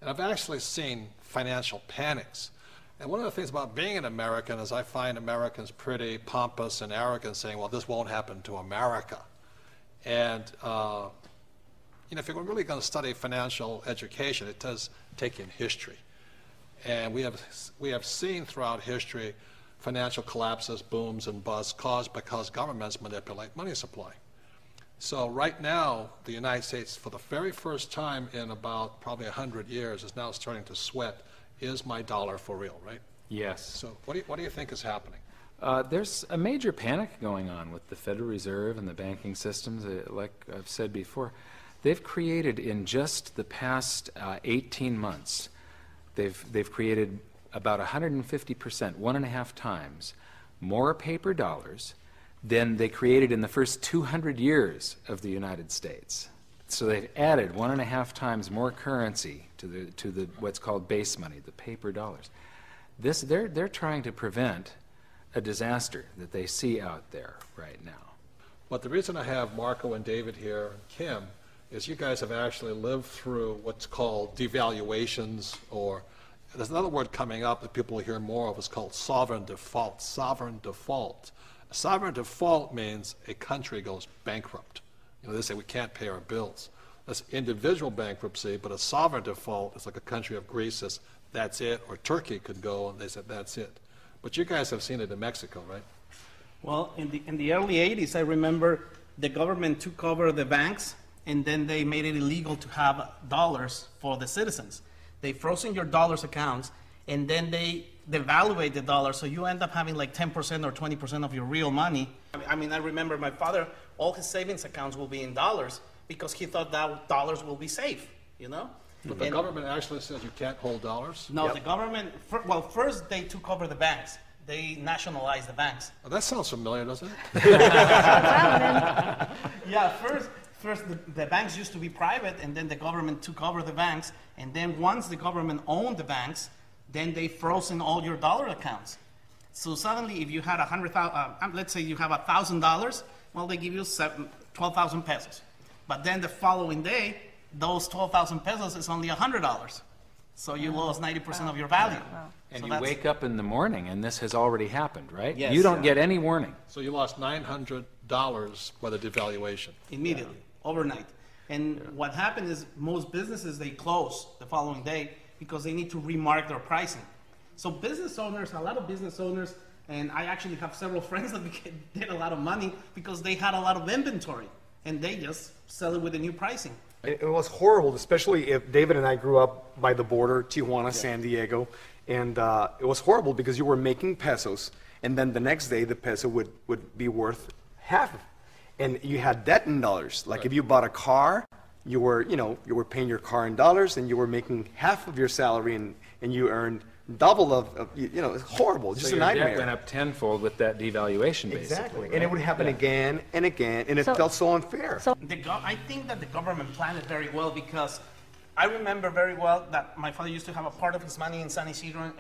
And I've actually seen financial panics. And one of the things about being an American is I find Americans pretty pompous and arrogant, saying, well, this won't happen to America. And if you're really going to study financial education, it does take in history. And we have seen throughout history financial collapses, booms, and busts caused because governments manipulate money supply. So right now, the United States, for the very first time in about probably 100 years, is now starting to sweat, is my dollar for real, right? Yes. So what do you think is happening? There's a major panic going on with the Federal Reserve and the banking systems. Like I've said before, they've created in just the past 18 months, they've created about 150%, 1.5 times, more paper dollars than they created in the first 200 years of the United States. So they've added 1.5 times more currency to the what's called base money, the paper dollars. They're trying to prevent a disaster that they see out there right now. But the reason I have Marco and David here, and Kim, is you guys have actually lived through what's called devaluations, or there's another word coming up that people will hear more of. It's called sovereign default. Sovereign default. A sovereign default means a country goes bankrupt. They say we can't pay our bills. That's individual bankruptcy, but a sovereign default is like a country of Greece says, that's it, or Turkey could go, and they said, that's it. But you guys have seen it in Mexico, right? Well, in the early 80s, I remember the government took over the banks, and then they made it illegal to have dollars for the citizens. They frozen your dollars accounts, and then they devaluate the dollar, so you end up having like 10% or 20% of your real money. I mean, I remember my father, all his savings accounts will be in dollars because he thought that dollars will be safe, But the government actually says you can't hold dollars? No, the government, well, first they took over the banks. They nationalized the banks. Oh, that sounds familiar, doesn't it? Yeah, first the banks used to be private, and then the government took over the banks, and then once the government owned the banks, then they frozen all your dollar accounts. So suddenly, if you had let's say you have $1,000, well, they give you 12,000 pesos. But then the following day, those 12,000 pesos is only $100. So you lost 90% of your value. Wow. And you wake up in the morning, and this has already happened, right? Yes. You don't get any warning. So you lost $900 by the devaluation. Immediately, overnight. And what happened is most businesses, they close the following day because they need to remark their pricing. So business owners, a lot of business owners, and I actually have several friends that did a lot of money because they had a lot of inventory, and they just sell it with the new pricing. It was horrible, especially if David and I grew up by the border, Tijuana, San Diego, and it was horrible because you were making pesos, and then the next day the peso would be worth half, and you had debt in dollars. Like if you bought a car, you were paying your car in dollars, and you were making half of your salary, and you earned double of it's horrible, just so a nightmare. Your debt went up tenfold with that devaluation, basically. Exactly, right? and it would happen again and again, and it felt so unfair. I think that the government planned it very well because I remember very well that my father used to have a part of his money in San Isidro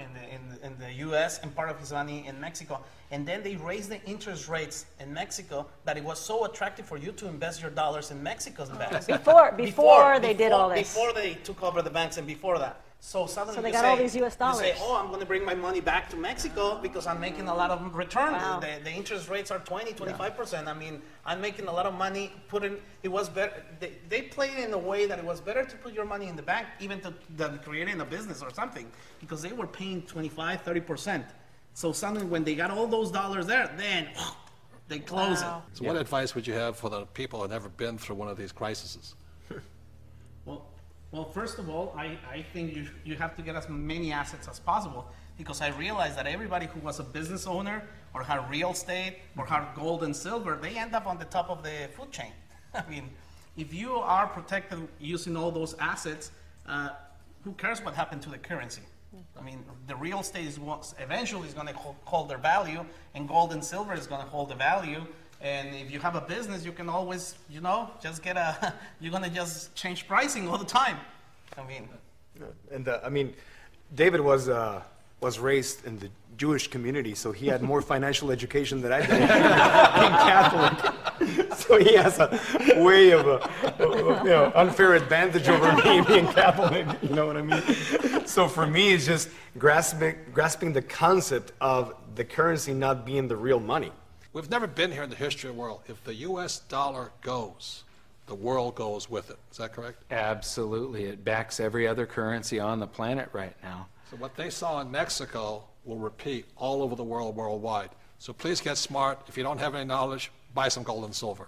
in the U.S. and part of his money in Mexico. And then they raised the interest rates in Mexico that it was so attractive for you to invest your dollars in Mexico's banks. Before they did all this. Before they took over the banks and before that. So suddenly they got all these U.S. dollars. You say, oh, I'm going to bring my money back to Mexico because I'm making a lot of return. Wow. The interest rates are 25%. I mean, I'm making a lot of money. It was better. They played it in a way that it was better to put your money in the bank even than creating a business or something because they were paying 25, 30%. So suddenly when they got all those dollars there, then they close it. So what advice would you have for the people who have never been through one of these crises? Well, first of all, I think you have to get as many assets as possible because I realized that everybody who was a business owner or had real estate or had gold and silver, they end up on the top of the food chain. I mean, if you are protected using all those assets, who cares what happened to the currency? I mean, the real estate is eventually is going to hold their value, and gold and silver is going to hold the value. And if you have a business, you can always, just you're going to just change pricing all the time. I mean. And I mean, David was raised in the Jewish community, so he had more financial education than I did, being Catholic. So he has a way of unfair advantage over me being Catholic. You know what I mean? So for me, it's just grasping the concept of the currency not being the real money. We've never been here in the history of the world. If the U.S. dollar goes, the world goes with it. Is that correct? Absolutely. It backs every other currency on the planet right now. So what they saw in Mexico will repeat all over the world, worldwide. So please get smart. If you don't have any knowledge, buy some gold and silver.